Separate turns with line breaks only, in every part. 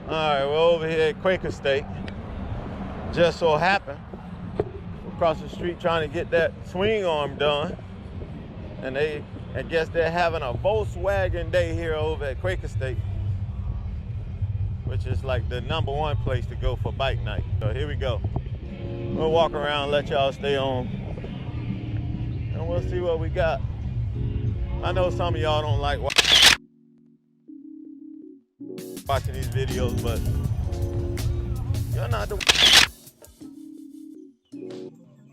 All right, we're over here at Quaker Steak. Just so happened, we're across the street trying to get that swing arm done. And I guess they're having a Volkswagen day here over at Quaker Steak, which is like the #1 place to go for bike night. So here we go. We'll walk around, let y'all stay on, and we'll see what we got. I know some of y'all don't like watching these videos, but you're not the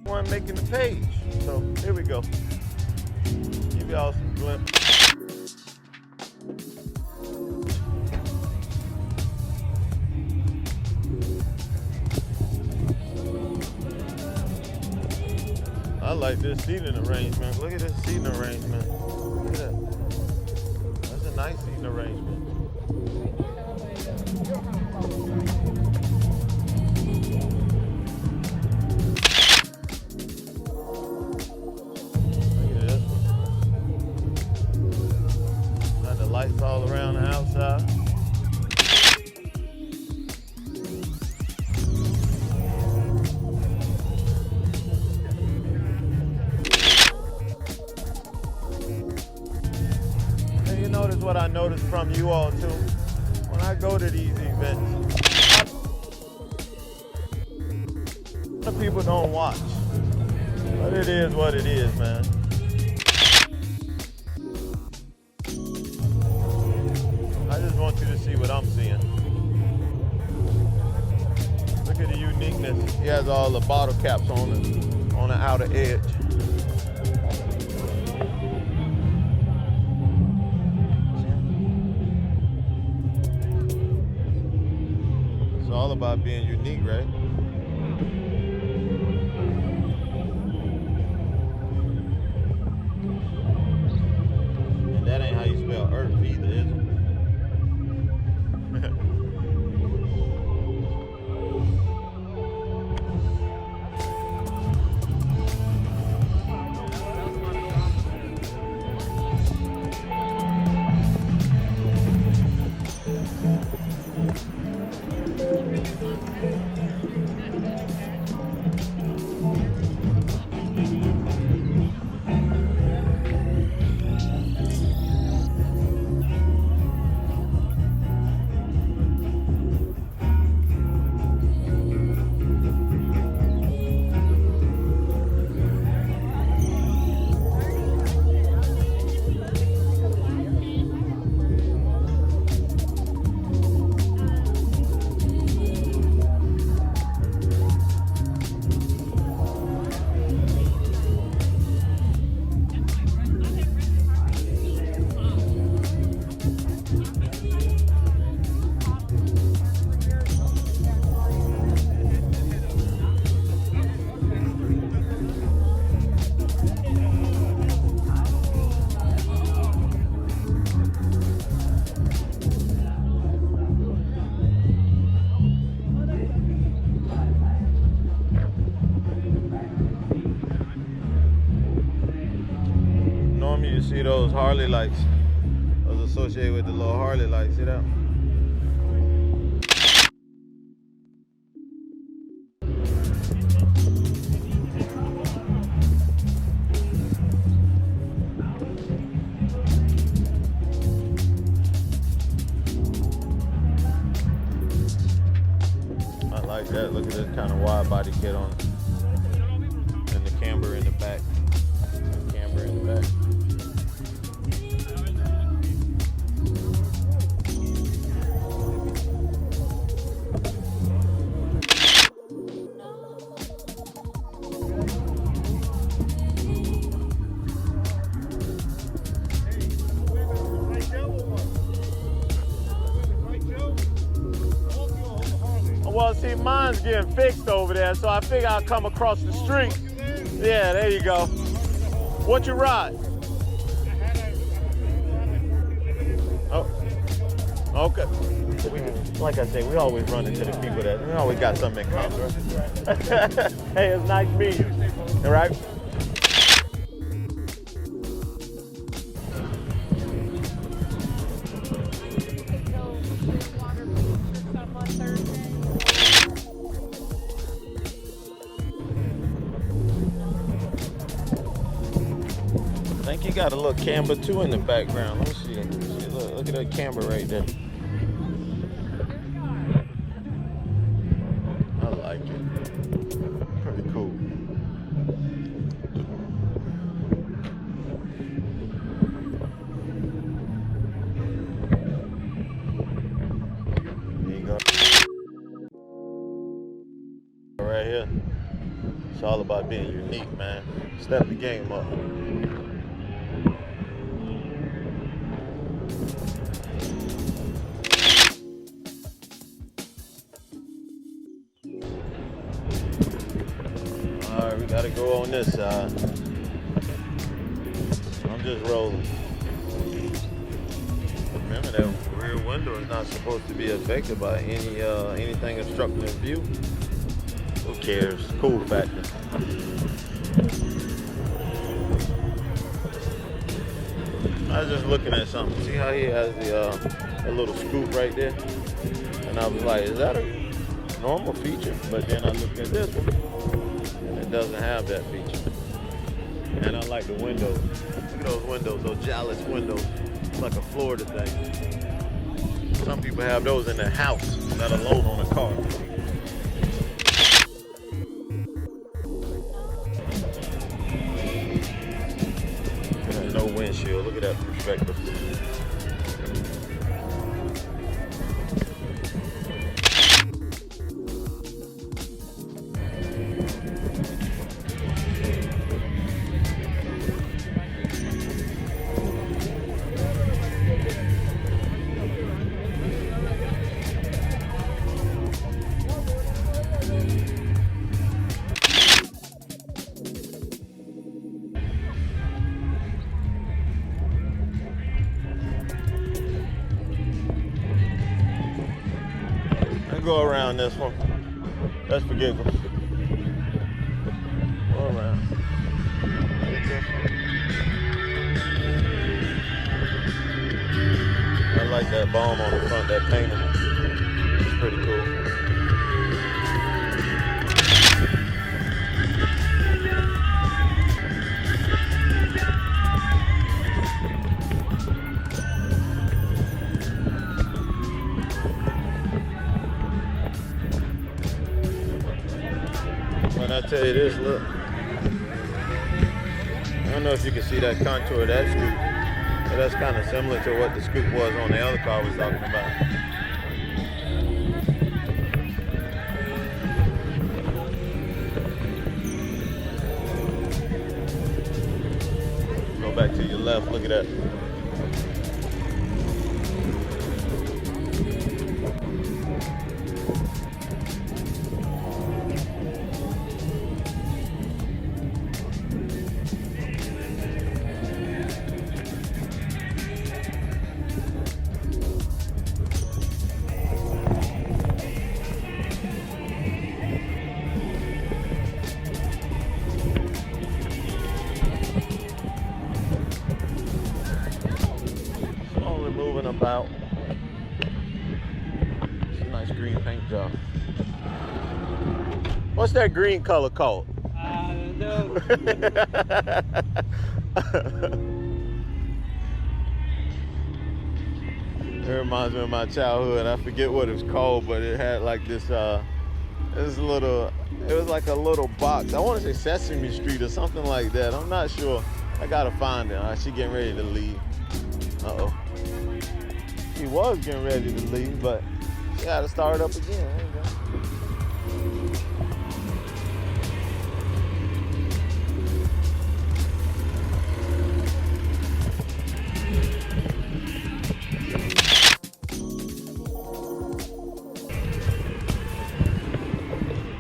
one making the page. So here we go. Give y'all some glimpse. I like this seating arrangement. Look at this seating arrangement. Look at that. That's a nice seating arrangement. Lights all around the outside. And you notice what I noticed from you all too. When I go to these events, a lot of people don't watch. But it is what it is, man. I just want you to see what I'm seeing. Look at the uniqueness. He has all the bottle caps on the outer edge. It's all about being unique, right? And that ain't how you spell earth either, is it? You see those Harley lights? Those associated with the little Harley lights. See that? I like that. Look at this kind of wide body kit on it. And the camber in the back. The camber in the back. Well, see, mine's getting fixed over there, so I figure I'll come across the street. Yeah, there you go. What you ride? Oh, okay. Like I say, we always run into the people that we always got something in common. Right? Hey, it's nice meeting you. All right. like you got a little camber too in the background. Let me see. Look at that camber right there. I like it. Pretty cool. There you go. Right here. It's all about being unique, man. Step the game up. Alright, we gotta go on this side. I'm just rolling. Remember that rear window is not supposed to be affected by anything obstructing view. Who cares? Cool factor. I was just looking at something. See how he has a little scoop right there? And I was like, is that a normal feature? But then I looked at this one, and it doesn't have that feature. And I like the windows. Look at those windows, those Jalis windows. It's like a Florida thing. Some people have those in their house, let alone on a car. No windshield. Look at that perspective. Go around this one. Let's forget. Go around. I like that bomb on the front, that painting. It's pretty cool. When I tell you this, look. I don't know if you can see that contour of that scoop, but that's kind of similar to what the scoop was on the other car I was talking about. Go back to your left, look at that. About. It's a nice green paint job. What's that green color called? No. It reminds me of my childhood. I forget what it's called, but it had like this little, it was like a little box. I want to say Sesame Street or something like that. I'm not sure. I gotta find it. She getting ready to leave. Uh-oh. She was getting ready to leave, but she had to start up again. There you go.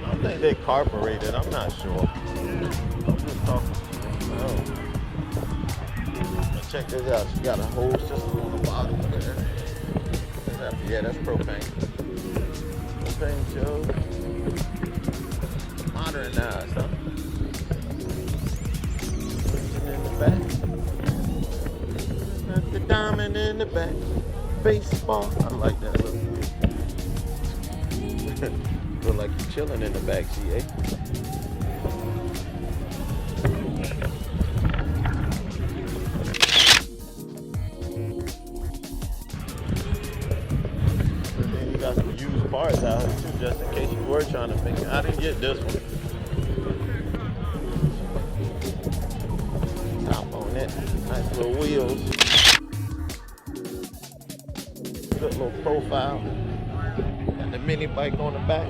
I think they carbureted. I'm not sure. I'm just talking. Oh. Check this out. She got a whole system on the bottom of there. Yeah, that's propane. Propane show. Modernized, huh? In the back. Not the diamond in the back. Baseball. I like that look. Feel like you're chilling in the back seat, eh? got some used parts out here too, just in case you were trying to make it. I didn't get this one. Top on it. Nice little wheels. Good little profile. Got the mini bike on the back.